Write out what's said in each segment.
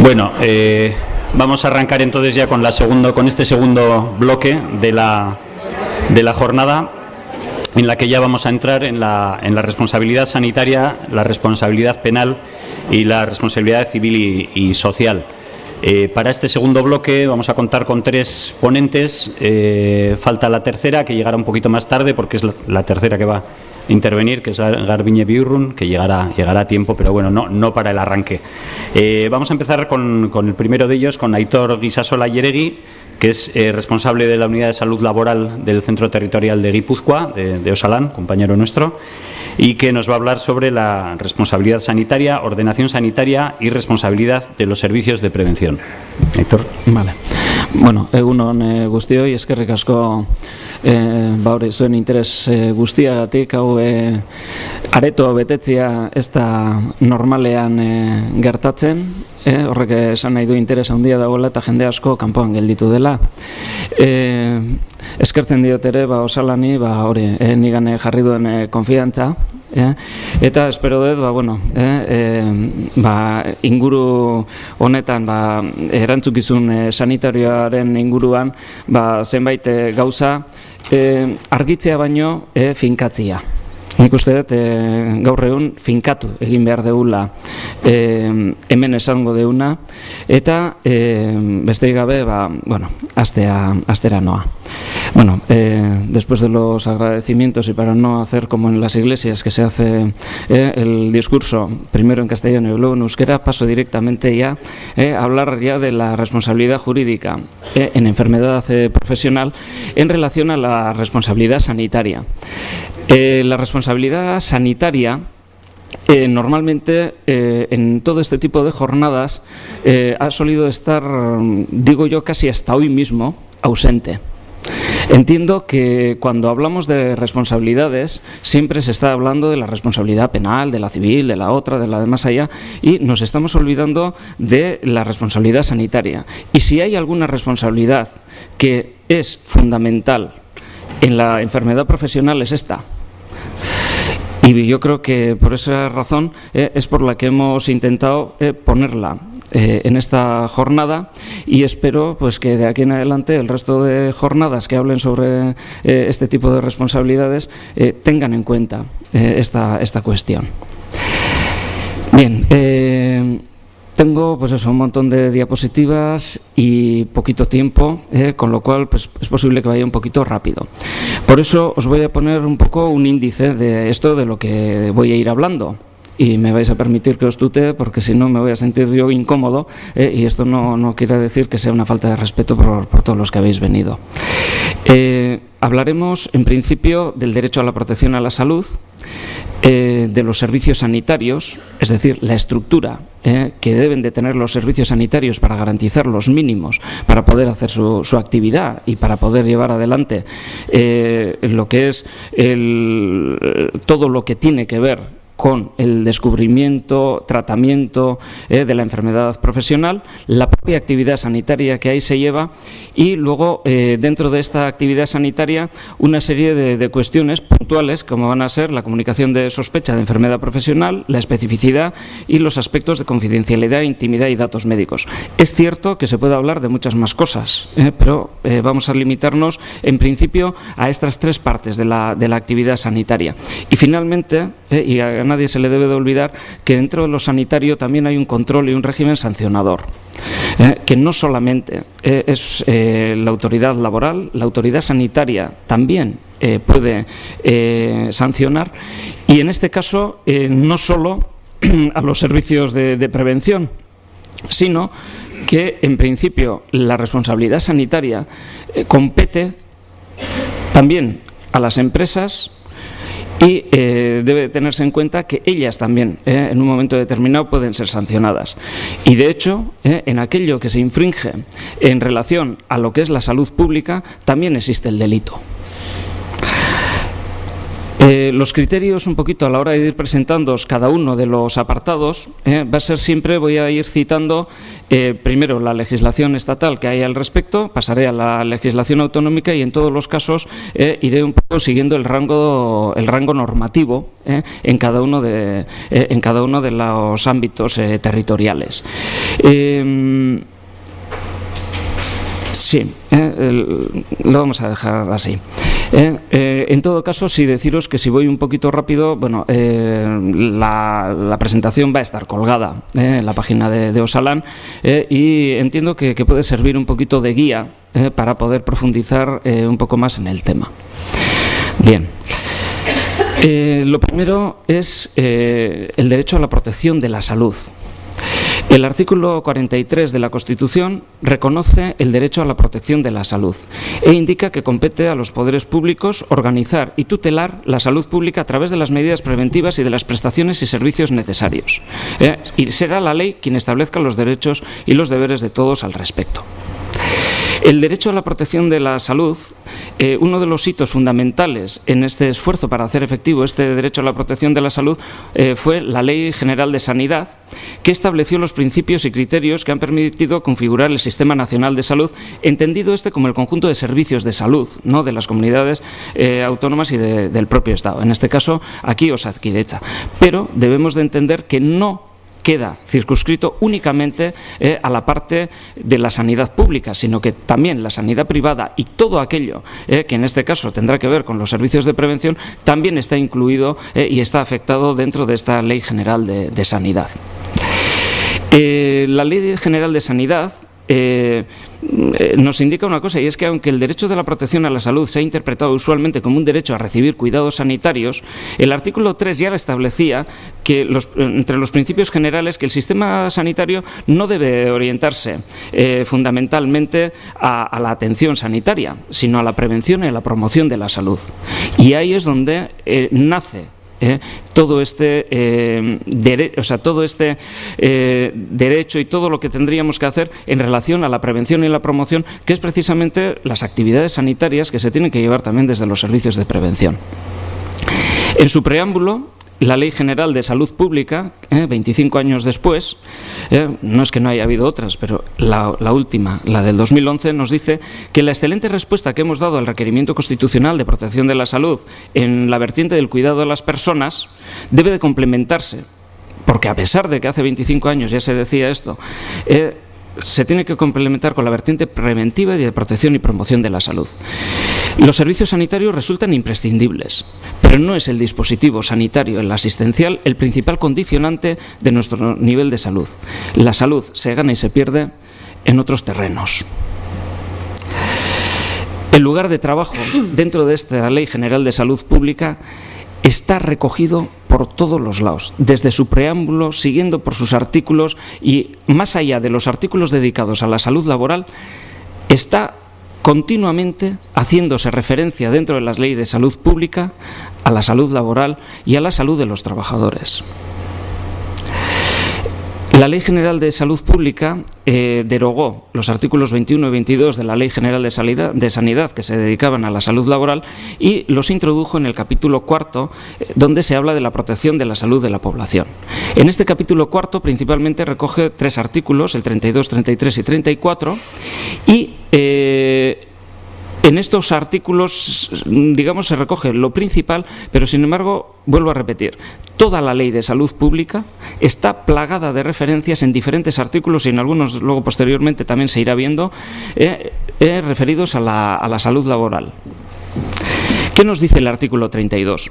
Bueno, vamos a arrancar entonces ya con este segundo bloque de la jornada, en la que ya vamos a entrar en la responsabilidad sanitaria, la responsabilidad penal y la responsabilidad civil y social. Para este segundo bloque vamos a contar con 3 ponentes. Falta la tercera, que llegará un poquito más tarde, porque es la tercera que va a intervenir, que es Garbiñe Biurrun, que llegará a tiempo, pero bueno, no para el arranque. Vamos a empezar con el primero de ellos, con Aitor Guisasola Yeregui, que es responsable de la Unidad de Salud Laboral del Centro Territorial de Guipúzcoa, de Osalan, compañero nuestro, y que nos va a hablar sobre la responsabilidad sanitaria, ordenación sanitaria y responsabilidad de los servicios de prevención. Aitor. Vale. Bueno, egunon guztioi, eskerrik asko hori zuen interes guztiagatik, hau areto betetzea ez da normalean gertatzen, horrek esan nahi du interes handia dagoela eta jende asko kanpoan gelditu dela. Eskertzen diot ere, Osalani, hori, nigan jarri duen konfidantza, eta espero dut, inguru honetan, erantzukizun sanitarioaren inguruan, zenbait gauza argitzea baino finkatzea. Nik uste dut gaur egun finkatu egin behar deula hemen esango deuna, eta besterik gabe, astera noa. Bueno, después de los agradecimientos y para no hacer como en las iglesias que se hace el discurso primero en castellano y luego en euskera, paso directamente ya a hablar ya de la responsabilidad jurídica en enfermedad profesional en relación a la responsabilidad sanitaria. La responsabilidad sanitaria normalmente en todo este tipo de jornadas ha solido estar, digo yo, casi hasta hoy mismo ausente. Entiendo que cuando hablamos de responsabilidades siempre se está hablando de la responsabilidad penal, de la civil, de la otra, de la de más allá, y nos estamos olvidando de la responsabilidad sanitaria. Y si hay alguna responsabilidad que es fundamental en la enfermedad profesional, es esta. Y yo creo que por esa razón es por la que hemos intentado ponerla en esta jornada, y espero pues que de aquí en adelante el resto de jornadas que hablen sobre este tipo de responsabilidades tengan en cuenta esta cuestión. Bien, tengo pues un montón de diapositivas y poquito tiempo, con lo cual pues es posible que vaya un poquito rápido. Por eso os voy a poner un poco un índice de esto de lo que voy a ir hablando. Y me vais a permitir que os tutee, porque si no me voy a sentir yo incómodo, y esto no quiere decir que sea una falta de respeto por todos los que habéis venido. Hablaremos en principio del derecho a la protección a la salud, de los servicios sanitarios, es decir, la estructura que deben de tener los servicios sanitarios para garantizar los mínimos, para poder hacer su actividad y para poder llevar adelante lo que es todo lo que tiene que ver con el descubrimiento, tratamiento de la enfermedad profesional, la propia actividad sanitaria que ahí se lleva, y luego dentro de esta actividad sanitaria una serie de cuestiones puntuales, como van a ser la comunicación de sospecha de enfermedad profesional, la especificidad y los aspectos de confidencialidad, intimidad y datos médicos. Es cierto que se puede hablar de muchas más cosas, pero vamos a limitarnos en principio a estas 3 partes de la actividad sanitaria. Y finalmente, y a nadie se le debe de olvidar, que dentro de lo sanitario también hay un control y un régimen sancionador, que no solamente es la autoridad laboral, la autoridad sanitaria también puede sancionar, y en este caso no solo a los servicios de prevención, sino que en principio la responsabilidad sanitaria compete también a las empresas, y debe tenerse en cuenta que ellas también en un momento determinado pueden ser sancionadas. Y de hecho, en aquello que se infringe en relación a lo que es la salud pública, también existe el delito. Los criterios, un poquito a la hora de ir presentando cada uno de los apartados, va a ser siempre, voy a ir citando primero la legislación estatal que hay al respecto, pasaré a la legislación autonómica y en todos los casos iré un poco siguiendo el rango normativo en cada uno de los ámbitos territoriales. Sí, lo vamos a dejar así. En todo caso, sí deciros que si voy un poquito rápido, bueno, la presentación va a estar colgada en la página de Osalan y entiendo que puede servir un poquito de guía para poder profundizar un poco más en el tema. Bien. Lo primero es el derecho a la protección de la salud. El artículo 43 de la Constitución reconoce el derecho a la protección de la salud e indica que compete a los poderes públicos organizar y tutelar la salud pública a través de las medidas preventivas y de las prestaciones y servicios necesarios. Y será la ley quien establezca los derechos y los deberes de todos al respecto. El derecho a la protección de la salud, uno de los hitos fundamentales en este esfuerzo para hacer efectivo este derecho a la protección de la salud fue la Ley General de Sanidad, que estableció los principios y criterios que han permitido configurar el Sistema Nacional de Salud, entendido como el conjunto de servicios de salud, ¿no?, de las comunidades autónomas y del propio Estado. En este caso, aquí Osakidetza. Pero debemos de entender que no queda circunscrito únicamente a la parte de la sanidad pública, sino que también la sanidad privada y todo aquello que en este caso tendrá que ver con los servicios de prevención también está incluido y está afectado dentro de esta Ley General de Sanidad. La Ley General de Sanidad nos indica una cosa, y es que aunque el derecho de la protección a la salud se ha interpretado usualmente como un derecho a recibir cuidados sanitarios, el artículo 3 ya establecía que entre los principios generales que el sistema sanitario no debe orientarse fundamentalmente a la atención sanitaria, sino a la prevención y a la promoción de la salud. Y ahí es donde nace todo este derecho y todo lo que tendríamos que hacer en relación a la prevención y la promoción, que es precisamente las actividades sanitarias que se tienen que llevar también desde los servicios de prevención. En su preámbulo, la Ley General de Salud Pública, 25 años después, no es que no haya habido otras, pero la última, la del 2011, nos dice que la excelente respuesta que hemos dado al requerimiento constitucional de protección de la salud en la vertiente del cuidado de las personas debe de complementarse, porque a pesar de que hace 25 años ya se decía esto, se tiene que complementar con la vertiente preventiva y de protección y promoción de la salud. Los servicios sanitarios resultan imprescindibles, pero no es el dispositivo sanitario, el asistencial, el principal condicionante de nuestro nivel de salud. La salud se gana y se pierde en otros terrenos. El lugar de trabajo dentro de esta Ley General de Salud Pública está recogido por todos los lados, desde su preámbulo, siguiendo por sus artículos y más allá de los artículos dedicados a la salud laboral, está continuamente haciéndose referencia dentro de las leyes de salud pública a la salud laboral y a la salud de los trabajadores. La Ley General de Salud Pública derogó los artículos 21 y 22 de la Ley General de Sanidad que se dedicaban a la salud laboral y los introdujo en el capítulo cuarto, donde se habla de la protección de la salud de la población. En este capítulo cuarto principalmente recoge 3 artículos, el 32, 33 y 34, y en estos artículos, digamos, se recoge lo principal, pero sin embargo, vuelvo a repetir, toda la ley de salud pública está plagada de referencias en diferentes artículos y en algunos luego posteriormente también se irá viendo, referidos a la salud laboral. ¿Qué nos dice el artículo 32?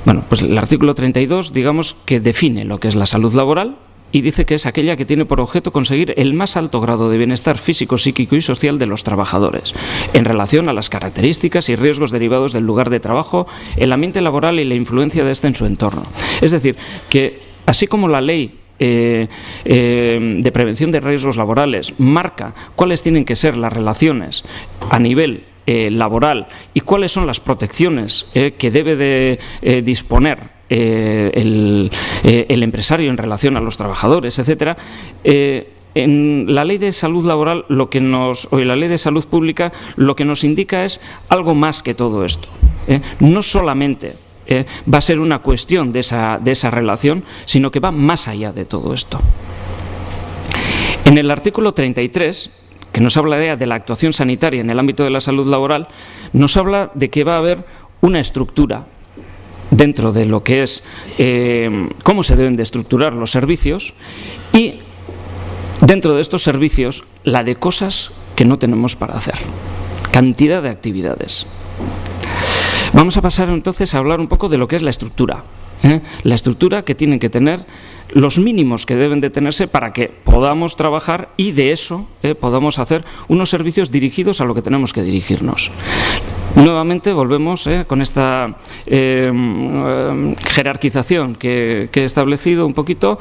Bueno, pues el artículo 32, digamos que define lo que es la salud laboral, y dice que es aquella que tiene por objeto conseguir el más alto grado de bienestar físico, psíquico y social de los trabajadores, en relación a las características y riesgos derivados del lugar de trabajo, el ambiente laboral y la influencia de este en su entorno. Es decir, que así como la ley de prevención de riesgos laborales marca cuáles tienen que ser las relaciones a nivel laboral y cuáles son las protecciones que debe de disponer el empresario en relación a los trabajadores, etcétera, en la ley de salud laboral o en la ley de salud pública lo que nos indica es algo más que todo esto. No solamente va a ser una cuestión de esa relación, sino que va más allá de todo esto. En el artículo 33, que nos habla de la actuación sanitaria en el ámbito de la salud laboral, nos habla de que va a haber una estructura dentro de lo que es cómo se deben de estructurar los servicios, y dentro de estos servicios la de cosas que no tenemos para hacer, cantidad de actividades. Vamos a pasar entonces a hablar un poco de lo que es la estructura. La estructura que tienen que tener, los mínimos que deben de tenerse para que podamos trabajar y de eso podamos hacer unos servicios dirigidos a lo que tenemos que dirigirnos. Nuevamente volvemos con esta jerarquización que he establecido un poquito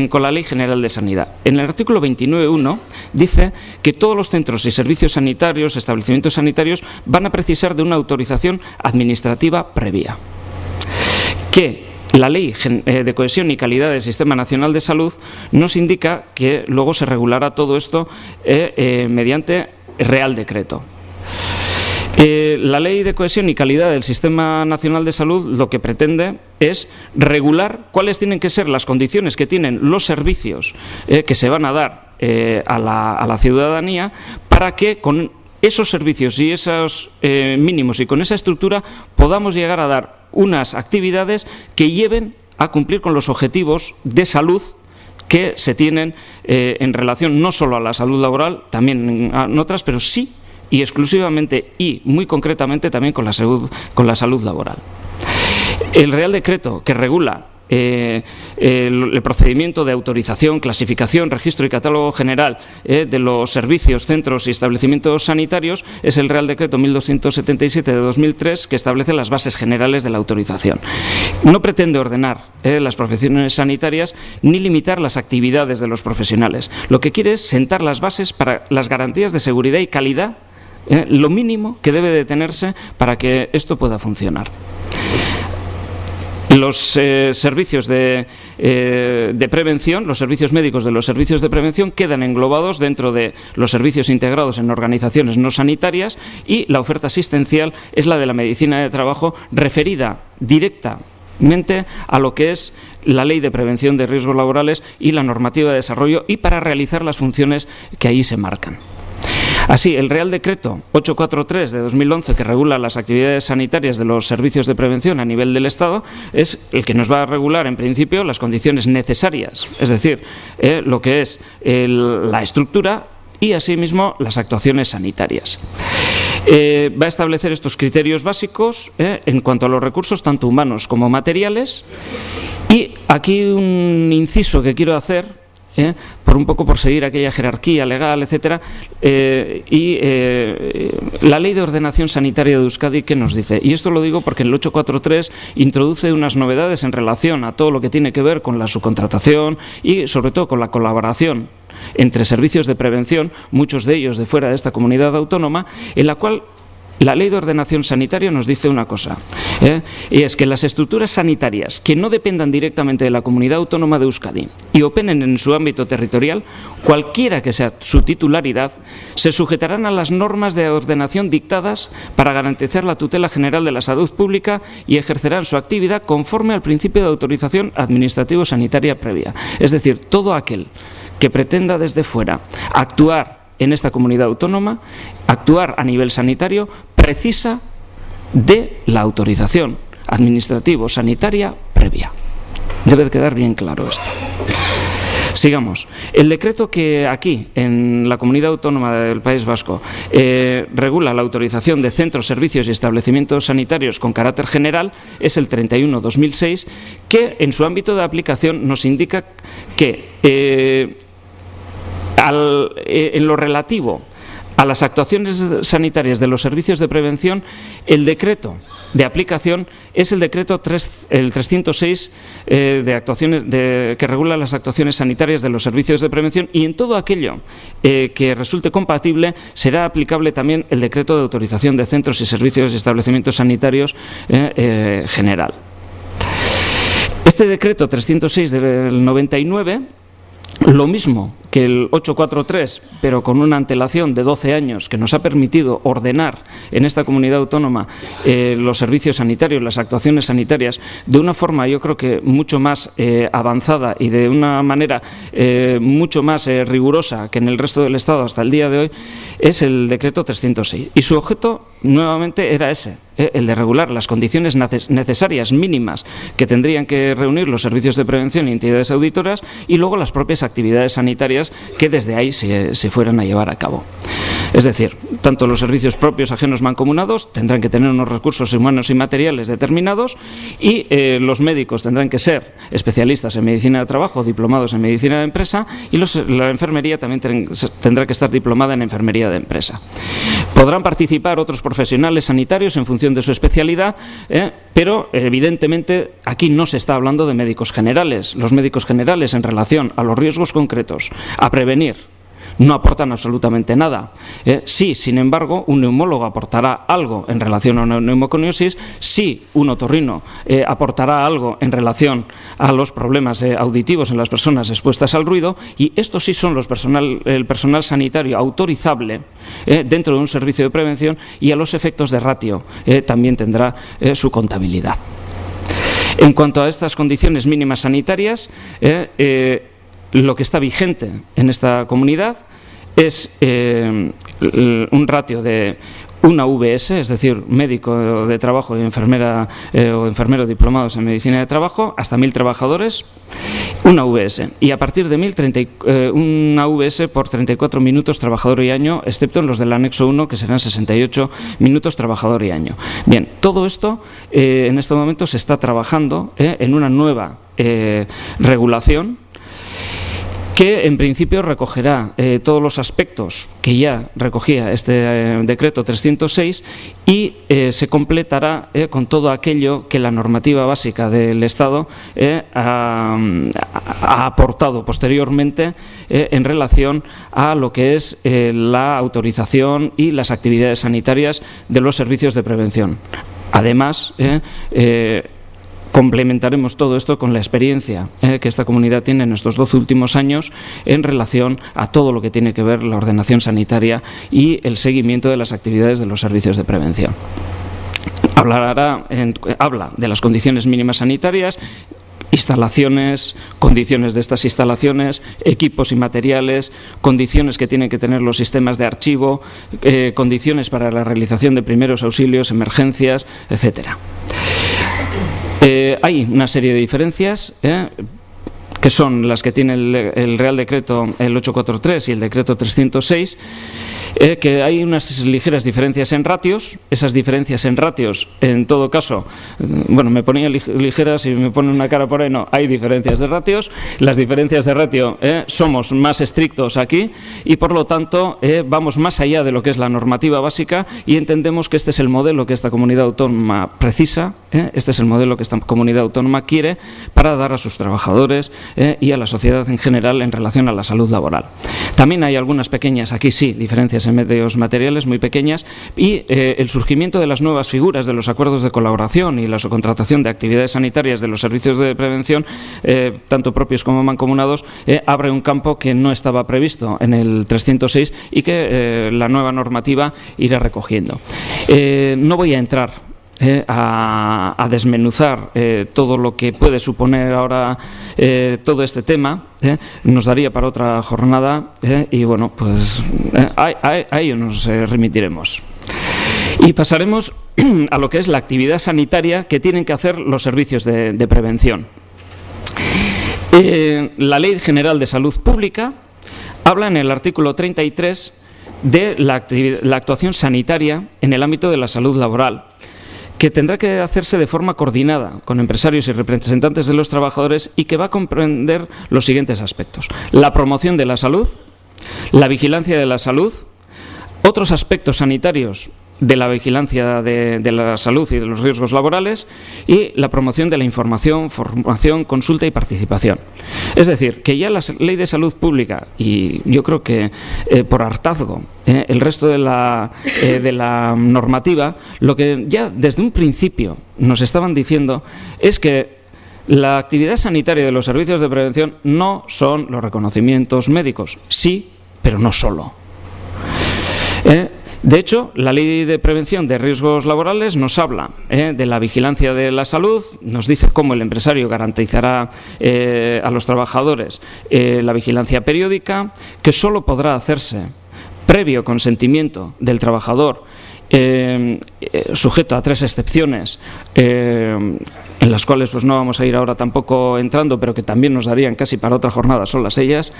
con la Ley General de Sanidad. En el artículo 29.1 dice que todos los centros y servicios sanitarios, establecimientos sanitarios, van a precisar de una autorización administrativa previa. Que la Ley de Cohesión y Calidad del Sistema Nacional de Salud nos indica que luego se regulará todo esto mediante Real Decreto. La Ley de Cohesión y Calidad del Sistema Nacional de Salud lo que pretende es regular cuáles tienen que ser las condiciones que tienen los servicios que se van a dar a la ciudadanía, para que con esos servicios y esos mínimos y con esa estructura podamos llegar a dar unas actividades que lleven a cumplir con los objetivos de salud que se tienen en relación no solo a la salud laboral, también en otras, pero sí y exclusivamente y muy concretamente también con la salud laboral. El Real Decreto que regula el procedimiento de autorización, clasificación, registro y catálogo general de los servicios, centros y establecimientos sanitarios es el Real Decreto 1277 de 2003, que establece las bases generales de la autorización. No pretende ordenar las profesiones sanitarias ni limitar las actividades de los profesionales. Lo que quiere es sentar las bases para las garantías de seguridad y calidad, lo mínimo que debe de tenerse para que esto pueda funcionar. Los servicios de prevención, los servicios médicos de los servicios de prevención quedan englobados dentro de los servicios integrados en organizaciones no sanitarias, y la oferta asistencial es la de la medicina de trabajo, referida directamente a lo que es la Ley de Prevención de Riesgos Laborales y la normativa de desarrollo, y para realizar las funciones que ahí se marcan. Así, el Real Decreto 843 de 2011, que regula las actividades sanitarias de los servicios de prevención a nivel del Estado, es el que nos va a regular, en principio, las condiciones necesarias, es decir, lo que es la estructura y, asimismo, las actuaciones sanitarias. Va a establecer estos criterios básicos en cuanto a los recursos, tanto humanos como materiales. Y aquí un inciso que quiero hacer, por seguir aquella jerarquía legal, etcétera, la Ley de Ordenación Sanitaria de Euskadi, ¿qué nos dice? Y esto lo digo porque el 843 introduce unas novedades en relación a todo lo que tiene que ver con la subcontratación y sobre todo con la colaboración entre servicios de prevención, muchos de ellos de fuera de esta comunidad autónoma, en la cual la Ley de Ordenación Sanitaria nos dice una cosa, y es que las estructuras sanitarias que no dependan directamente de la Comunidad Autónoma de Euskadi y operen en su ámbito territorial, cualquiera que sea su titularidad, se sujetarán a las normas de ordenación dictadas para garantizar la tutela general de la salud pública y ejercerán su actividad conforme al principio de autorización administrativo-sanitaria previa. Es decir, todo aquel que pretenda desde fuera actuar en esta comunidad autónoma, actuar a nivel sanitario, precisa de la autorización administrativo-sanitaria previa. Debe quedar bien claro esto. Sigamos. El decreto que aquí, en la Comunidad Autónoma del País Vasco, regula la autorización de centros, servicios y establecimientos sanitarios con carácter general es el 31/2006, que en su ámbito de aplicación nos indica que en lo relativo a las actuaciones sanitarias de los servicios de prevención, el decreto de aplicación es el decreto 306 que regula las actuaciones sanitarias de los servicios de prevención, y en todo aquello que resulte compatible será aplicable también el decreto de autorización de centros y servicios y establecimientos sanitarios general. Este decreto 306 del 99, lo mismo que el 843, pero con una antelación de 12 años que nos ha permitido ordenar en esta comunidad autónoma los servicios sanitarios, las actuaciones sanitarias, de una forma yo creo que mucho más avanzada y de una manera mucho más rigurosa que en el resto del Estado hasta el día de hoy, es el decreto 306. Y su objeto nuevamente era ese, el de regular las condiciones necesarias mínimas que tendrían que reunir los servicios de prevención y entidades auditoras, y luego las propias actividades sanitarias que desde ahí se fueran a llevar a cabo. Es decir, tanto los servicios propios, ajenos, mancomunados tendrán que tener unos recursos humanos y materiales determinados, y los médicos tendrán que ser especialistas en medicina de trabajo, diplomados en medicina de empresa, y la enfermería también tendrá que estar diplomada en enfermería de empresa. Podrán participar otros profesionales sanitarios en función de su especialidad, pero evidentemente aquí no se está hablando de médicos generales. Los médicos generales, en relación a los riesgos concretos a prevenir, no aportan absolutamente nada. Sí, sin embargo, un neumólogo aportará algo en relación a una neumoconiosis, sí, un otorrino aportará algo en relación a los problemas auditivos en las personas expuestas al ruido, y estos sí son el personal sanitario autorizable dentro de un servicio de prevención, y a los efectos de ratio también tendrá su contabilidad. En cuanto a estas condiciones mínimas sanitarias, lo que está vigente en esta comunidad es un ratio de una VS, es decir, médico de trabajo y enfermera o enfermero diplomados en medicina de trabajo, hasta 1.000 trabajadores, una VS. Y a partir de una VS por 34 minutos trabajador y año, excepto en los del anexo 1, que serán 68 minutos trabajador y año. Bien, todo esto en este momento se está trabajando en una nueva regulación que en principio recogerá todos los aspectos que ya recogía este decreto 306, y se completará con todo aquello que la normativa básica del Estado ha aportado posteriormente en relación a lo que es la autorización y las actividades sanitarias de los servicios de prevención. Además, complementaremos todo esto con la experiencia que esta comunidad tiene en estos 12 últimos años en relación a todo lo que tiene que ver la ordenación sanitaria y el seguimiento de las actividades de los servicios de prevención. Habla de las condiciones mínimas sanitarias, instalaciones, condiciones de estas instalaciones, equipos y materiales, condiciones que tienen que tener los sistemas de archivo, condiciones para la realización de primeros auxilios, emergencias, etcétera. Hay una serie de diferencias que son las que tiene el Real Decreto, el 843 y el Decreto 306, que hay unas ligeras diferencias en ratios. Esas diferencias en ratios, en todo caso, bueno, me ponía ligeras y me pone una cara por ahí, no, hay diferencias de ratios. Las diferencias de ratio somos más estrictos aquí, y por lo tanto vamos más allá de lo que es la normativa básica, y entendemos que este es el modelo que esta comunidad autónoma precisa, este es el modelo que esta comunidad autónoma quiere para dar a sus trabajadores y a la sociedad en general en relación a la salud laboral. También hay algunas pequeñas, aquí sí, diferencias en medios materiales muy pequeñas, y el surgimiento de las nuevas figuras de los acuerdos de colaboración y la subcontratación de actividades sanitarias de los servicios de prevención, tanto propios como mancomunados, abre un campo que no estaba previsto en el 306 y que la nueva normativa irá recogiendo. No voy a entrar a desmenuzar todo lo que puede suponer ahora todo este tema, nos daría para otra jornada, y bueno, pues a ello nos remitiremos. Y pasaremos a lo que es la actividad sanitaria que tienen que hacer los servicios de prevención. La Ley General de Salud Pública habla en el artículo 33 de la actuación sanitaria en el ámbito de la salud laboral, que tendrá que hacerse de forma coordinada con empresarios y representantes de los trabajadores, y que va a comprender los siguientes aspectos: la promoción de la salud, la vigilancia de la salud, otros aspectos sanitarios de la vigilancia de la salud y de los riesgos laborales, y la promoción de la información, formación, consulta y participación. Es decir, que ya la Ley de Salud Pública, y yo creo que por hartazgo el resto de la normativa, lo que ya desde un principio nos estaban diciendo es que la actividad sanitaria de los servicios de prevención no son los reconocimientos médicos. Sí, pero no solo. De hecho, la Ley de Prevención de Riesgos Laborales nos habla de la vigilancia de la salud, nos dice cómo el empresario garantizará a los trabajadores la vigilancia periódica, que solo podrá hacerse previo consentimiento del trabajador, sujeto a 3 excepciones, en las cuales pues no vamos a ir ahora tampoco entrando, pero que también nos darían casi para otra jornada solas ellas,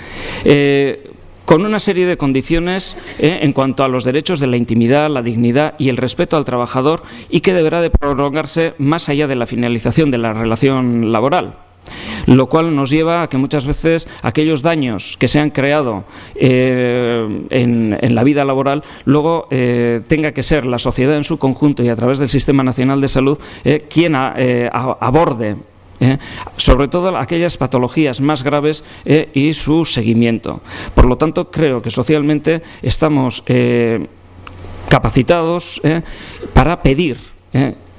con una serie de condiciones en cuanto a los derechos de la intimidad, la dignidad y el respeto al trabajador, y que deberá de prolongarse más allá de la finalización de la relación laboral. Lo cual nos lleva a que muchas veces aquellos daños que se han creado en la vida laboral, luego tenga que ser la sociedad en su conjunto y a través del Sistema Nacional de Salud quien aborde sobre todo aquellas patologías más graves y su seguimiento. Por lo tanto, creo que socialmente estamos capacitados para pedir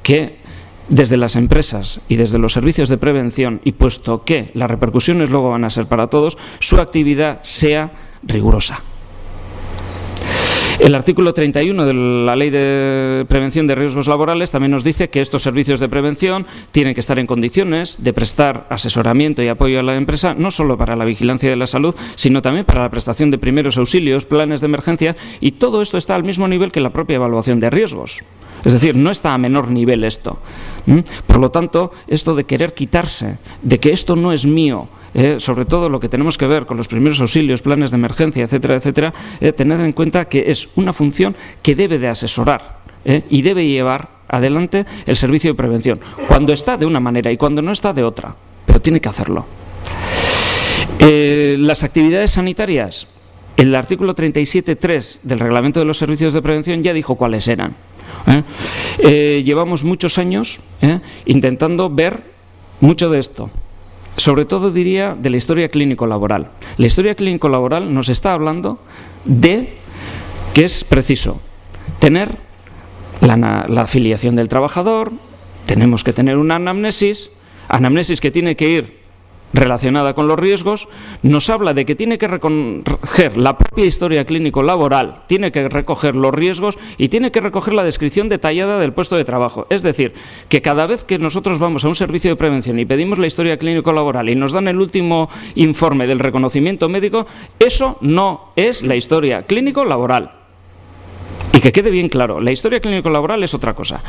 que desde las empresas y desde los servicios de prevención, y puesto que las repercusiones luego van a ser para todos, su actividad sea rigurosa. El artículo 31 de la Ley de Prevención de Riesgos Laborales también nos dice que estos servicios de prevención tienen que estar en condiciones de prestar asesoramiento y apoyo a la empresa, no solo para la vigilancia de la salud, sino también para la prestación de primeros auxilios, planes de emergencia, y todo esto está al mismo nivel que la propia evaluación de riesgos. Es decir, no está a menor nivel esto. Por lo tanto, esto de querer quitarse, de que esto no es mío, sobre todo lo que tenemos que ver con los primeros auxilios, planes de emergencia, etcétera, etcétera, tener en cuenta que es una función que debe de asesorar y debe llevar adelante el servicio de prevención, cuando está de una manera y cuando no está de otra, pero tiene que hacerlo. Las actividades sanitarias, el artículo 37.3 del Reglamento de los Servicios de Prevención ya dijo cuáles eran. Llevamos muchos años intentando ver mucho de esto. Sobre todo diría de la historia clínico-laboral. La historia clínico-laboral nos está hablando de que es preciso tener la afiliación del trabajador, tenemos que tener una anamnesis que tiene que ir relacionada con los riesgos, nos habla de que tiene que recoger la propia historia clínico-laboral, tiene que recoger los riesgos y tiene que recoger la descripción detallada del puesto de trabajo. Es decir, que cada vez que nosotros vamos a un servicio de prevención y pedimos la historia clínico-laboral y nos dan el último informe del reconocimiento médico, eso no es la historia clínico-laboral. Y que quede bien claro, la historia clínico-laboral es otra cosa.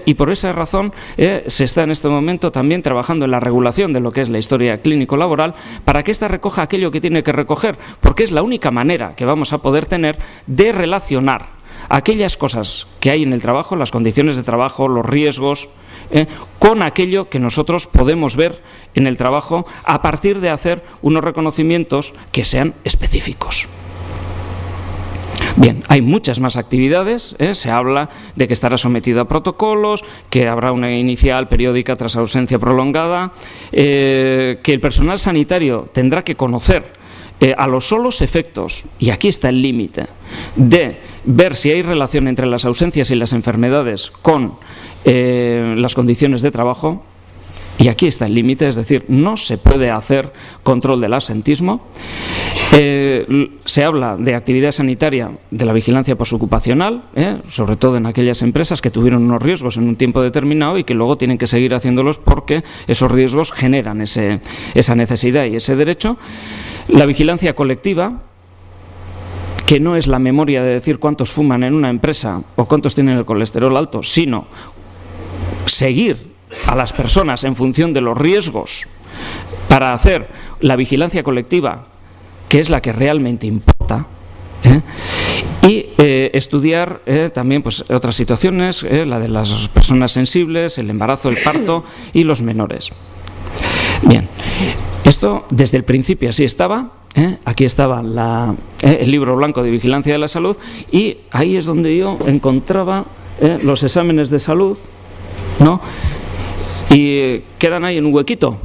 Y por esa razón se está en este momento también trabajando en la regulación de lo que es la historia clínico-laboral para que ésta recoja aquello que tiene que recoger, porque es la única manera que vamos a poder tener de relacionar aquellas cosas que hay en el trabajo, las condiciones de trabajo, los riesgos, con aquello que nosotros podemos ver en el trabajo a partir de hacer unos reconocimientos que sean específicos. Bien, hay muchas más actividades, se habla de que estará sometido a protocolos, que habrá una inicial periódica tras ausencia prolongada, que el personal sanitario tendrá que conocer a los solos efectos, y aquí está el límite, de ver si hay relación entre las ausencias y las enfermedades con las condiciones de trabajo. Y aquí está el límite, es decir, no se puede hacer control del absentismo. Se habla de actividad sanitaria de la vigilancia posocupacional, sobre todo en aquellas empresas que tuvieron unos riesgos en un tiempo determinado y que luego tienen que seguir haciéndolos porque esos riesgos generan esa necesidad y ese derecho. La vigilancia colectiva, que no es la memoria de decir cuántos fuman en una empresa o cuántos tienen el colesterol alto, sino seguir a las personas en función de los riesgos para hacer la vigilancia colectiva, que es la que realmente importa, y estudiar también pues, otras situaciones, la de las personas sensibles, el embarazo, el parto y los menores. Bien, esto desde el principio así estaba. Aquí estaba el libro blanco de vigilancia de la salud, y ahí es donde yo encontraba los exámenes de salud, ¿no? Y quedan ahí en un huequito,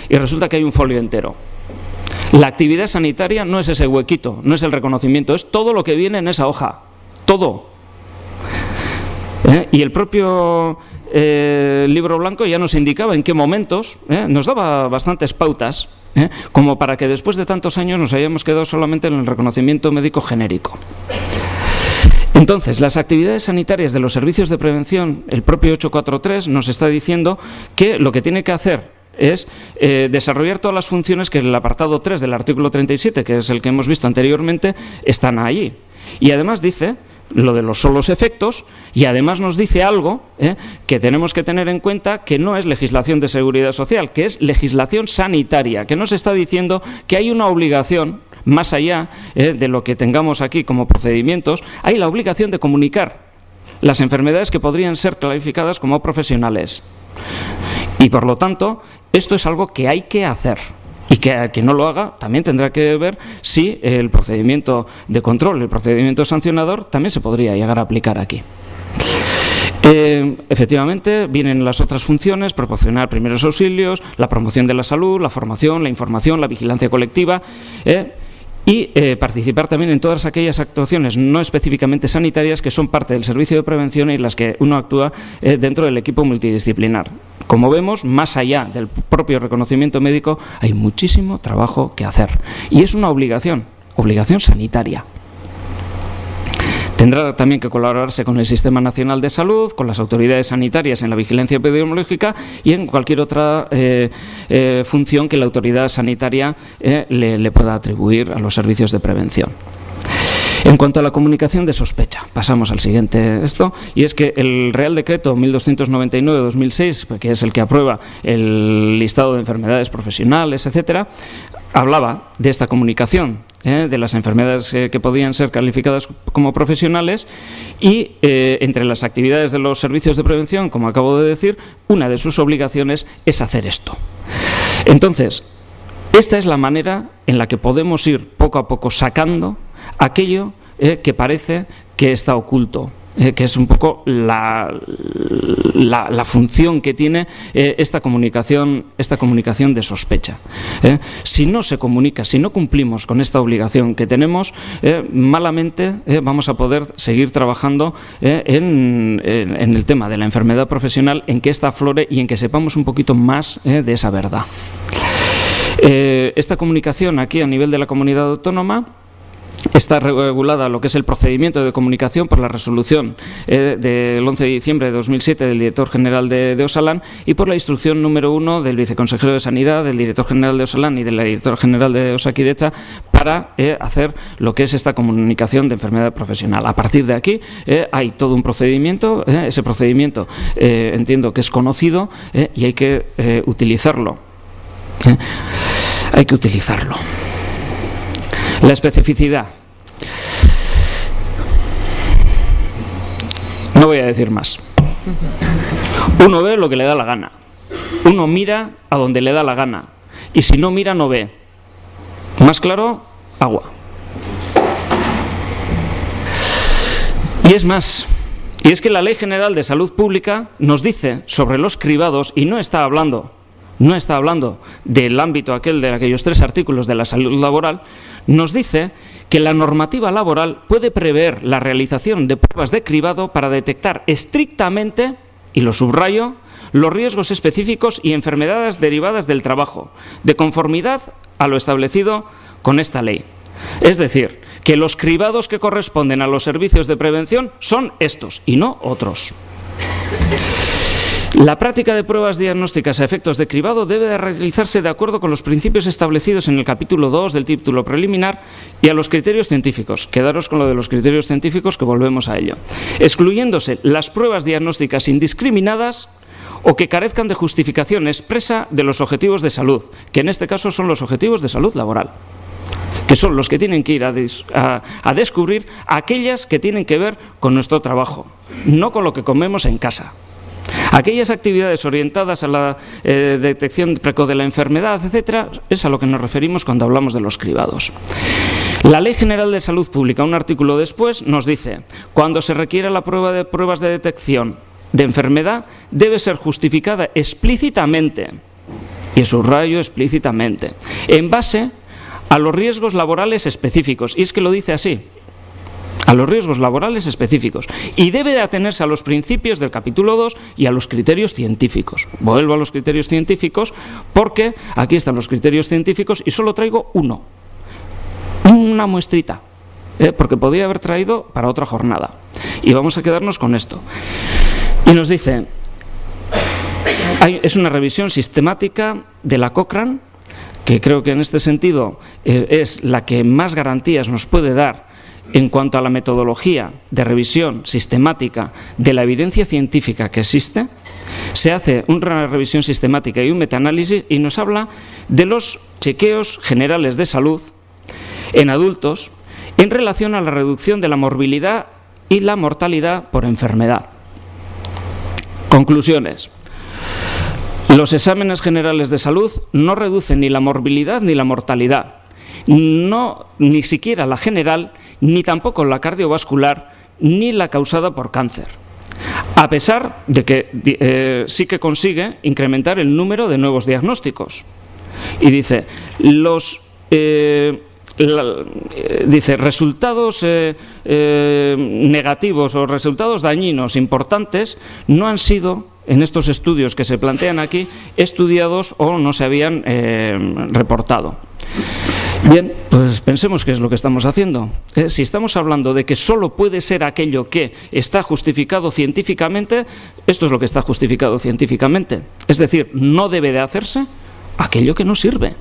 y resulta que hay un folio entero. La actividad sanitaria no es ese huequito, no es el reconocimiento, es todo lo que viene en esa hoja, todo. Y el propio libro blanco ya nos indicaba en qué momentos, nos daba bastantes pautas, como para que después de tantos años nos hayamos quedado solamente en el reconocimiento médico genérico. Entonces, las actividades sanitarias de los servicios de prevención, el propio 843 nos está diciendo que lo que tiene que hacer es desarrollar todas las funciones que en el apartado 3 del artículo 37, que es el que hemos visto anteriormente, están allí. Y además dice lo de los solos efectos, y además nos dice algo que tenemos que tener en cuenta, que no es legislación de seguridad social, que es legislación sanitaria, que nos está diciendo que hay una obligación, más allá de lo que tengamos aquí como procedimientos, hay la obligación de comunicar las enfermedades que podrían ser clasificadas como profesionales. Y por lo tanto, esto es algo que hay que hacer. Y que a quien no lo haga también tendrá que ver si el procedimiento de control, el procedimiento sancionador, también se podría llegar a aplicar aquí. Efectivamente, vienen las otras funciones: proporcionar primeros auxilios, la promoción de la salud, la formación, la información, la vigilancia colectiva, y participar también en todas aquellas actuaciones no específicamente sanitarias que son parte del servicio de prevención y las que uno actúa dentro del equipo multidisciplinar. Como vemos, más allá del propio reconocimiento médico, hay muchísimo trabajo que hacer. Y es una obligación sanitaria. Tendrá también que colaborarse con el Sistema Nacional de Salud, con las autoridades sanitarias en la vigilancia epidemiológica y en cualquier otra función que la autoridad sanitaria le pueda atribuir a los servicios de prevención. En cuanto a la comunicación de sospecha, pasamos al siguiente y es que el Real Decreto 1299/2006, que es el que aprueba el listado de enfermedades profesionales, etcétera, hablaba de esta comunicación, de las enfermedades que podían ser calificadas como profesionales, y entre las actividades de los servicios de prevención, como acabo de decir, una de sus obligaciones es hacer esto. Entonces, esta es la manera en la que podemos ir poco a poco sacando aquello que parece que está oculto, que es un poco la función que tiene esta comunicación de sospecha. Si no se comunica, si no cumplimos con esta obligación que tenemos, malamente vamos a poder seguir trabajando en el tema de la enfermedad profesional, en que esta aflore y en que sepamos un poquito más de esa verdad. Esta comunicación aquí a nivel de la comunidad autónoma está regulada lo que es el procedimiento de comunicación por la resolución del 11 de diciembre de 2007 del director general de Osalan, y por la instrucción número 1 del viceconsejero de Sanidad, del director general de Osalan y del director general de Osakidetza para hacer lo que es esta comunicación de enfermedad profesional. A partir de aquí hay todo un procedimiento, ese procedimiento entiendo que es conocido y hay que utilizarlo. Hay que utilizarlo. La especificidad. No voy a decir más. Uno ve lo que le da la gana. Uno mira a donde le da la gana. Y si no mira, no ve. Más claro, agua. Y es más. Y es que la Ley General de Salud Pública nos dice sobre los cribados, y no está hablando del ámbito de aquellos 3 artículos de la salud laboral, nos dice que la normativa laboral puede prever la realización de pruebas de cribado para detectar estrictamente, y lo subrayo, los riesgos específicos y enfermedades derivadas del trabajo, de conformidad a lo establecido con esta ley. Es decir, que los cribados que corresponden a los servicios de prevención son estos y no otros. La práctica de pruebas diagnósticas a efectos de cribado debe de realizarse de acuerdo con los principios establecidos en el capítulo 2 del título preliminar y a los criterios científicos. Quedaros con lo de los criterios científicos, que volvemos a ello. Excluyéndose las pruebas diagnósticas indiscriminadas o que carezcan de justificación expresa de los objetivos de salud, que en este caso son los objetivos de salud laboral, que son los que tienen que ir a descubrir aquellas que tienen que ver con nuestro trabajo, no con lo que comemos en casa. Aquellas actividades orientadas a la detección precoz de la enfermedad, etcétera, es a lo que nos referimos cuando hablamos de los cribados. La Ley General de Salud Pública, un artículo después, nos dice: cuando se requiera la prueba de pruebas de detección de enfermedad, debe ser justificada explícitamente, y subrayo explícitamente, en base a los riesgos laborales específicos. Y es que lo dice así. a los riesgos laborales específicos, y debe de atenerse a los principios del capítulo 2 y a los criterios científicos. Vuelvo a los criterios científicos porque aquí están los criterios científicos y solo traigo una muestrita, porque podía haber traído para otra jornada. Y vamos a quedarnos con esto. Y nos dice, es una revisión sistemática de la Cochrane, que creo que en este sentido es la que más garantías nos puede dar en cuanto a la metodología de revisión sistemática de la evidencia científica que existe. Se hace una revisión sistemática y un metaanálisis y nos habla de los chequeos generales de salud en adultos en relación a la reducción de la morbilidad y la mortalidad por enfermedad. Conclusiones. Los exámenes generales de salud no reducen ni la morbilidad ni la mortalidad, ni siquiera la general, ni tampoco la cardiovascular, ni la causada por cáncer, a pesar de que sí que consigue incrementar el número de nuevos diagnósticos. Y dice, resultados negativos o resultados dañinos importantes no han sido, en estos estudios que se plantean aquí, estudiados o no se habían reportado. Bien, pues pensemos qué es lo que estamos haciendo. Si estamos hablando de que solo puede ser aquello que está justificado científicamente, esto es lo que está justificado científicamente. Es decir, no debe de hacerse aquello que no sirve.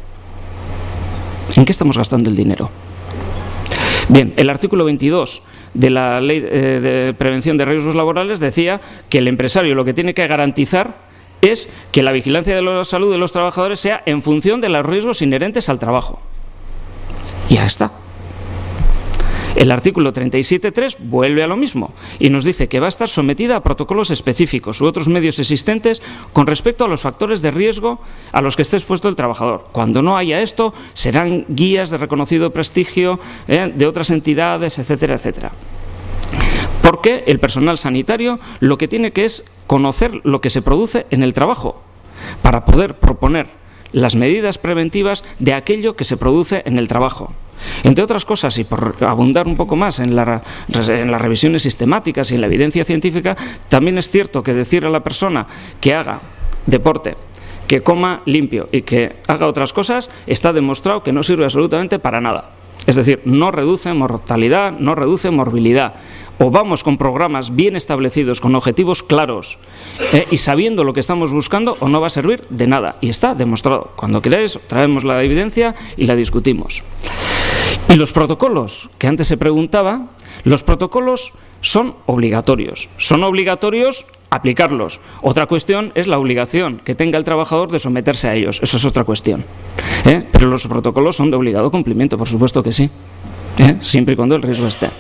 ¿En qué estamos gastando el dinero? Bien, el artículo 22 de la Ley de Prevención de Riesgos Laborales decía que el empresario lo que tiene que garantizar es que la vigilancia de la salud de los trabajadores sea en función de los riesgos inherentes al trabajo. Y ya está. El artículo 37.3 vuelve a lo mismo y nos dice que va a estar sometida a protocolos específicos u otros medios existentes con respecto a los factores de riesgo a los que esté expuesto el trabajador. Cuando no haya esto, serán guías de reconocido prestigio de otras entidades, etcétera, etcétera. Porque el personal sanitario lo que tiene que es conocer lo que se produce en el trabajo para poder proponer las medidas preventivas de aquello que se produce en el trabajo. Entre otras cosas, y por abundar un poco más en las revisiones sistemáticas y en la evidencia científica, también es cierto que decir a la persona que haga deporte, que coma limpio y que haga otras cosas, está demostrado que no sirve absolutamente para nada. Es decir, no reduce mortalidad, no reduce morbilidad. O vamos con programas bien establecidos, con objetivos claros y sabiendo lo que estamos buscando, o no va a servir de nada. Y está demostrado. Cuando queráis, traemos la evidencia y la discutimos. Y los protocolos, que antes se preguntaba, los protocolos son obligatorios. Son obligatorios aplicarlos. Otra cuestión es la obligación que tenga el trabajador de someterse a ellos. Eso es otra cuestión. Pero los protocolos son de obligado cumplimiento, por supuesto que sí. Siempre y cuando el riesgo esté.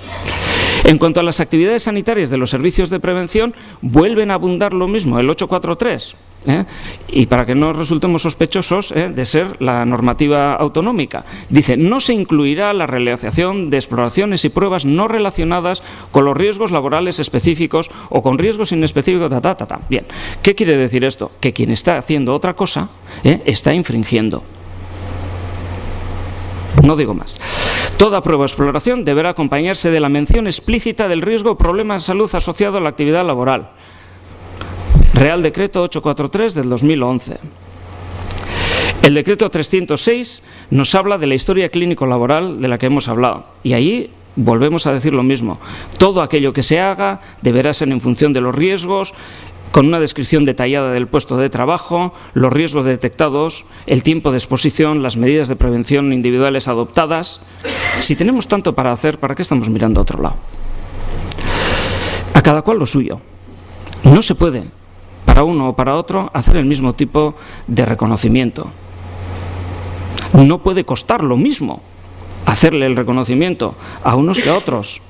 En cuanto a las actividades sanitarias de los servicios de prevención, vuelven a abundar lo mismo, el 843. Y para que no resultemos sospechosos de ser la normativa autonómica, dice, no se incluirá la realización de exploraciones y pruebas no relacionadas con los riesgos laborales específicos o con riesgos inespecíficos, Bien, ¿qué quiere decir esto? Que quien está haciendo otra cosa está infringiendo. No digo más. Toda prueba o exploración deberá acompañarse de la mención explícita del riesgo o problema de salud asociado a la actividad laboral. Real Decreto 843 del 2011. El decreto 306 nos habla de la historia clínico-laboral de la que hemos hablado. Y ahí volvemos a decir lo mismo. Todo aquello que se haga deberá ser en función de los riesgos, con una descripción detallada del puesto de trabajo, los riesgos detectados, el tiempo de exposición, las medidas de prevención individuales adoptadas. Si tenemos tanto para hacer, ¿para qué estamos mirando a otro lado? A cada cual lo suyo. No se puede, para uno o para otro, hacer el mismo tipo de reconocimiento. No puede costar lo mismo hacerle el reconocimiento a unos que a otros.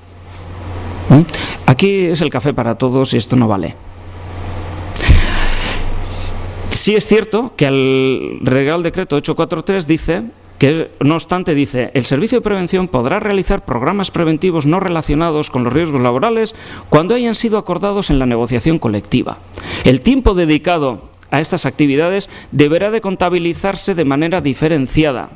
Aquí es el café para todos y esto no vale. Sí es cierto que el Real Decreto 843 dice que, no obstante, dice, el Servicio de Prevención podrá realizar programas preventivos no relacionados con los riesgos laborales cuando hayan sido acordados en la negociación colectiva. El tiempo dedicado a estas actividades deberá de contabilizarse de manera diferenciada.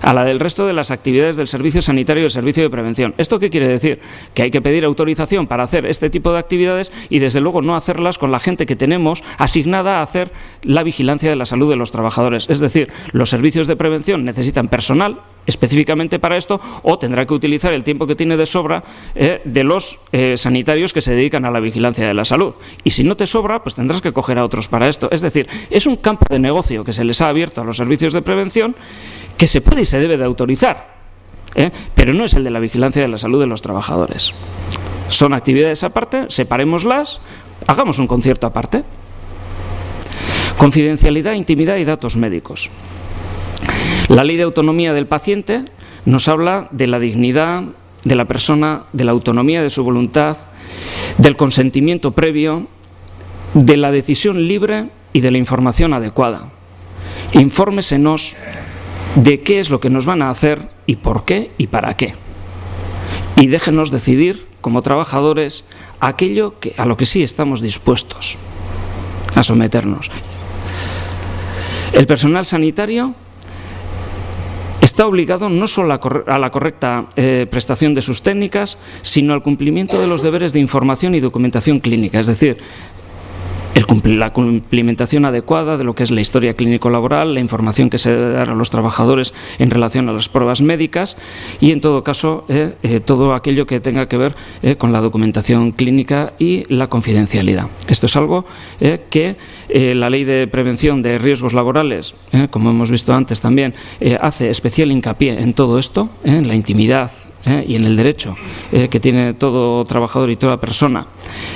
a la del resto de las actividades del servicio sanitario y del servicio de prevención. ¿Esto qué quiere decir? Que hay que pedir autorización para hacer este tipo de actividades y desde luego no hacerlas con la gente que tenemos asignada a hacer la vigilancia de la salud de los trabajadores. Es decir, los servicios de prevención necesitan personal específicamente para esto, o tendrá que utilizar el tiempo que tiene de sobra de los sanitarios que se dedican a la vigilancia de la salud. Y si no te sobra, pues tendrás que coger a otros para esto. Es decir, es un campo de negocio que se les ha abierto a los servicios de prevención que se puede y se debe de autorizar, pero no es el de la vigilancia de la salud de los trabajadores. Son actividades aparte, separémoslas, hagamos un concierto aparte. Confidencialidad, intimidad y datos médicos. La ley de autonomía del paciente nos habla de la dignidad de la persona, de la autonomía de su voluntad, del consentimiento previo, de la decisión libre y de la información adecuada. Infórmesenos de qué es lo que nos van a hacer y por qué y para qué. Y déjenos decidir, como trabajadores, aquello a lo que sí estamos dispuestos a someternos. El personal sanitario está obligado no solo a la correcta prestación de sus técnicas, sino al cumplimiento de los deberes de información y documentación clínica, es decir, la cumplimentación adecuada de lo que es la historia clínico-laboral, la información que se debe dar a los trabajadores en relación a las pruebas médicas y, en todo caso, todo aquello que tenga que ver con la documentación clínica y la confidencialidad. Esto es algo que la Ley de Prevención de Riesgos Laborales, como hemos visto antes también, hace especial hincapié en todo esto, en la intimidad y en el derecho que tiene todo trabajador y toda persona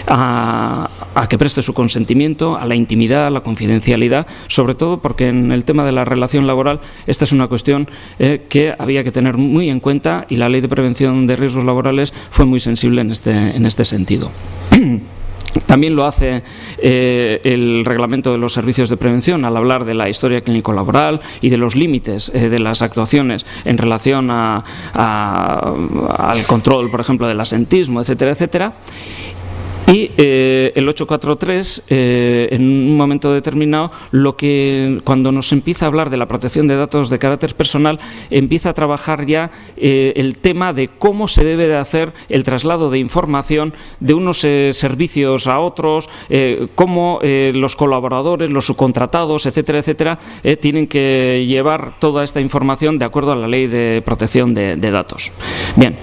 a que preste su consentimiento, a la intimidad, a la confidencialidad, sobre todo porque en el tema de la relación laboral esta es una cuestión que había que tener muy en cuenta y la Ley de Prevención de Riesgos Laborales fue muy sensible en este sentido. También lo hace el reglamento de los servicios de prevención al hablar de la historia clínico-laboral y de los límites de las actuaciones en relación al control, por ejemplo, del asentismo, etcétera, etcétera. Y el 843, en un momento determinado, cuando nos empieza a hablar de la protección de datos de carácter personal, empieza a trabajar ya el tema de cómo se debe de hacer el traslado de información de unos servicios a otros, cómo los colaboradores, los subcontratados, etcétera, etcétera, tienen que llevar toda esta información de acuerdo a la Ley de Protección de Datos. Bien,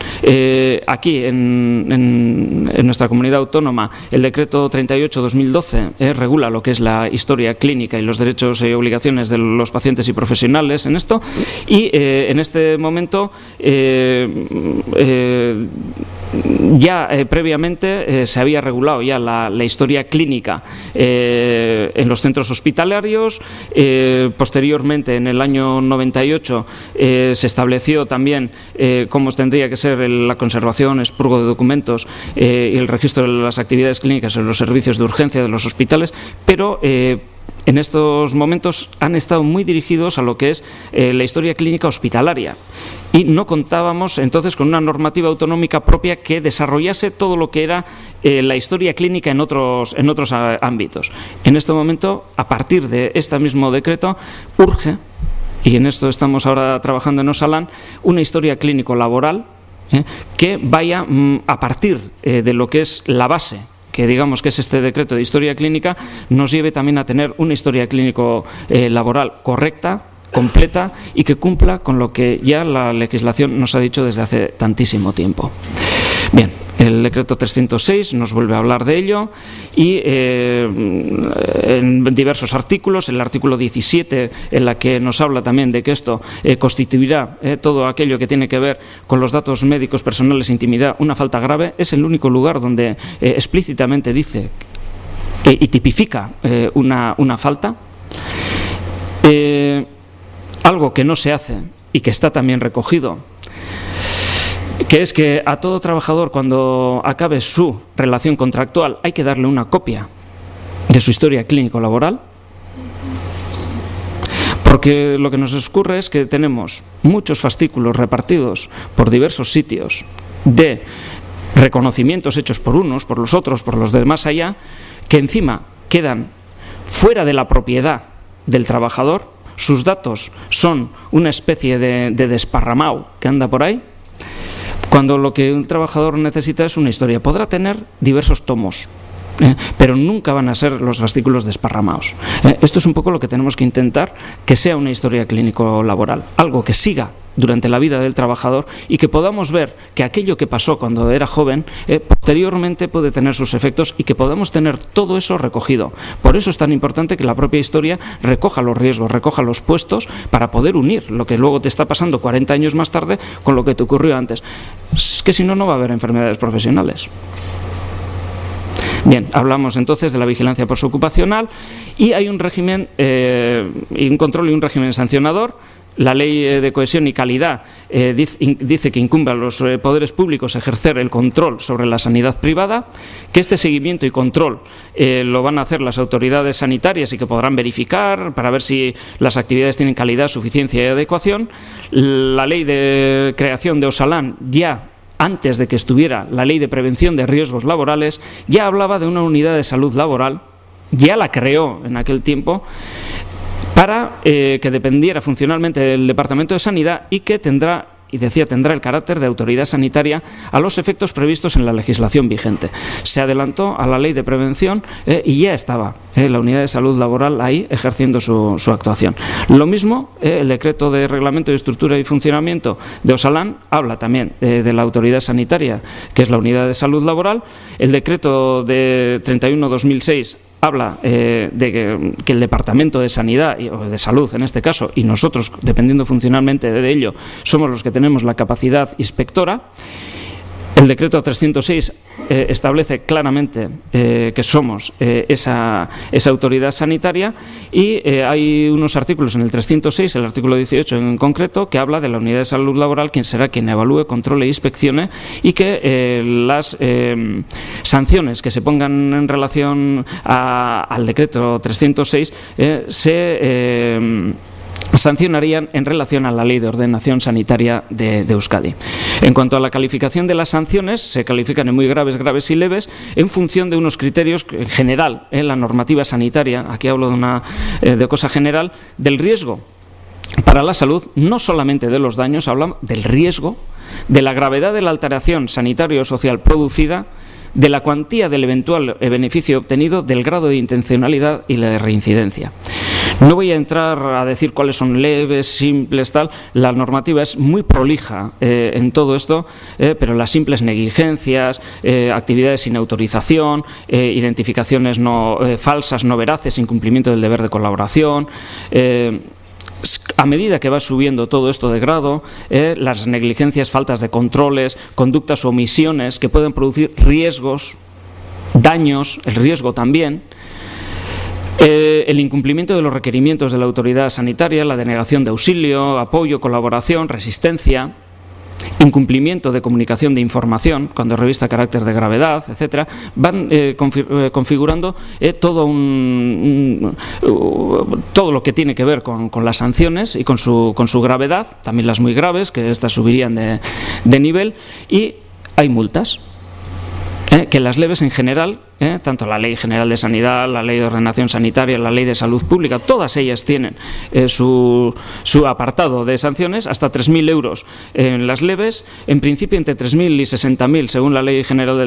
aquí en nuestra comunidad autónoma, el decreto 38/2012 regula lo que es la historia clínica y los derechos y obligaciones de los pacientes y profesionales en esto, y en este momento ya previamente se había regulado ya la historia clínica en los centros hospitalarios. Posteriormente, en el año 98, se estableció también cómo tendría que ser la conservación, expurgo de documentos y el registro de las actividades clínicas en los servicios de urgencia de los hospitales, pero en estos momentos han estado muy dirigidos a lo que es la historia clínica hospitalaria y no contábamos entonces con una normativa autonómica propia que desarrollase todo lo que era la historia clínica en otros ámbitos. En este momento, a partir de este mismo decreto, urge, y en esto estamos ahora trabajando en Osalan, una historia clínico-laboral que vaya a partir de lo que es la base, que digamos que es este decreto de historia clínica, nos lleve también a tener una historia clínico-laboral correcta, completa y que cumpla con lo que ya la legislación nos ha dicho desde hace tantísimo tiempo. Bien, el decreto 306 nos vuelve a hablar de ello y en diversos artículos, el artículo 17 en la que nos habla también de que esto constituirá todo aquello que tiene que ver con los datos médicos personales e intimidad una falta grave, es el único lugar donde explícitamente dice y tipifica una falta. Algo que no se hace y que está también recogido, que es que a todo trabajador, cuando acabe su relación contractual, hay que darle una copia de su historia clínico-laboral, porque lo que nos ocurre es que tenemos muchos fascículos repartidos por diversos sitios de reconocimientos hechos por unos, por los otros, por los de más allá, que encima quedan fuera de la propiedad del trabajador, sus datos son una especie de desparramado que anda por ahí, cuando lo que un trabajador necesita es una historia. Podrá tener diversos tomos, pero nunca van a ser los fascículos desparramados. Esto es un poco lo que tenemos que intentar, que sea una historia clínico-laboral, algo que siga durante la vida del trabajador y que podamos ver que aquello que pasó cuando era joven posteriormente puede tener sus efectos y que podamos tener todo eso recogido. Por eso es tan importante que la propia historia recoja los riesgos, recoja los puestos para poder unir lo que luego te está pasando 40 años más tarde con lo que te ocurrió antes. Es que si no, no va a haber enfermedades profesionales. Bien, hablamos entonces de la vigilancia postocupacional y hay un régimen, un control y un régimen sancionador. La Ley de Cohesión y Calidad dice que incumbe a los poderes públicos ejercer el control sobre la sanidad privada, que este seguimiento y control lo van a hacer las autoridades sanitarias y que podrán verificar para ver si las actividades tienen calidad, suficiencia y adecuación. La Ley de creación de Osalan, ya antes de que estuviera la Ley de Prevención de Riesgos Laborales, ya hablaba de una unidad de salud laboral, ya la creó en aquel tiempo, para que dependiera funcionalmente del Departamento de Sanidad y que tendrá el carácter de autoridad sanitaria a los efectos previstos en la legislación vigente. Se adelantó a la Ley de Prevención y ya estaba la Unidad de Salud Laboral ahí ejerciendo su actuación. Lo mismo, el Decreto de Reglamento de Estructura y Funcionamiento de Osalan habla también de la autoridad sanitaria, que es la Unidad de Salud Laboral. El Decreto de 31/2006 habla de que el Departamento de Sanidad, o de Salud en este caso, y nosotros, dependiendo funcionalmente de ello, somos los que tenemos la capacidad inspectora. El decreto 306 establece claramente que somos esa autoridad sanitaria y hay unos artículos en el 306, el artículo 18 en concreto, que habla de la unidad de salud laboral, quien será quien evalúe, controle e inspeccione, y que las sanciones que se pongan en relación al decreto 306 se sancionarían en relación a la Ley de Ordenación Sanitaria de Euskadi. En cuanto a la calificación de las sanciones, se califican en muy graves, graves y leves en función de unos criterios que, en general, en la normativa sanitaria, aquí hablo de cosa general, del riesgo para la salud, no solamente de los daños, hablamos del riesgo, de la gravedad de la alteración sanitaria o social producida, de la cuantía del eventual beneficio obtenido, del grado de intencionalidad y la de reincidencia. No voy a entrar a decir cuáles son leves, simples, tal. La normativa es muy prolija en todo esto, pero las simples negligencias, actividades sin autorización, identificaciones falsas, no veraces, incumplimiento del deber de colaboración. A medida que va subiendo todo esto de grado, las negligencias, faltas de controles, conductas o omisiones que pueden producir riesgos, daños, el riesgo también, el incumplimiento de los requerimientos de la autoridad sanitaria, la denegación de auxilio, apoyo, colaboración, resistencia, incumplimiento de comunicación de información cuando revista carácter de gravedad, etcétera, van configurando todo lo que tiene que ver con las sanciones y con su gravedad, también las muy graves, que estas subirían de nivel, y hay multas. Que las leves en general, tanto la Ley General de Sanidad, la Ley de Ordenación Sanitaria, la Ley de Salud Pública, todas ellas tienen su apartado de sanciones, hasta 3.000 euros en las leves, en principio entre 3.000 y 60.000 según la Ley General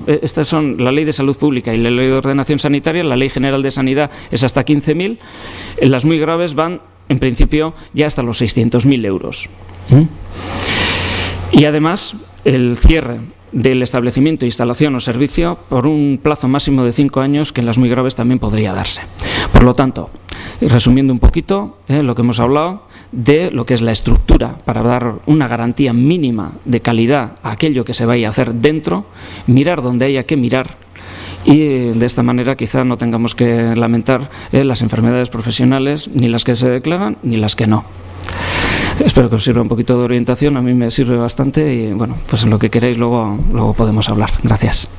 estas son la Ley de Salud Pública y la Ley de Ordenación Sanitaria. La Ley General de Sanidad es hasta 15.000, las muy graves van en principio ya hasta los 600.000 euros. Y además el cierre del establecimiento, instalación o servicio por un plazo máximo de 5 años, que en las muy graves también podría darse. Por lo tanto, resumiendo un poquito lo que hemos hablado de lo que es la estructura para dar una garantía mínima de calidad a aquello que se vaya a hacer dentro, mirar donde haya que mirar, y de esta manera quizá no tengamos que lamentar las enfermedades profesionales, ni las que se declaran ni las que no. Espero que os sirva un poquito de orientación, a mí me sirve bastante y bueno, pues en lo que queráis luego podemos hablar. Gracias.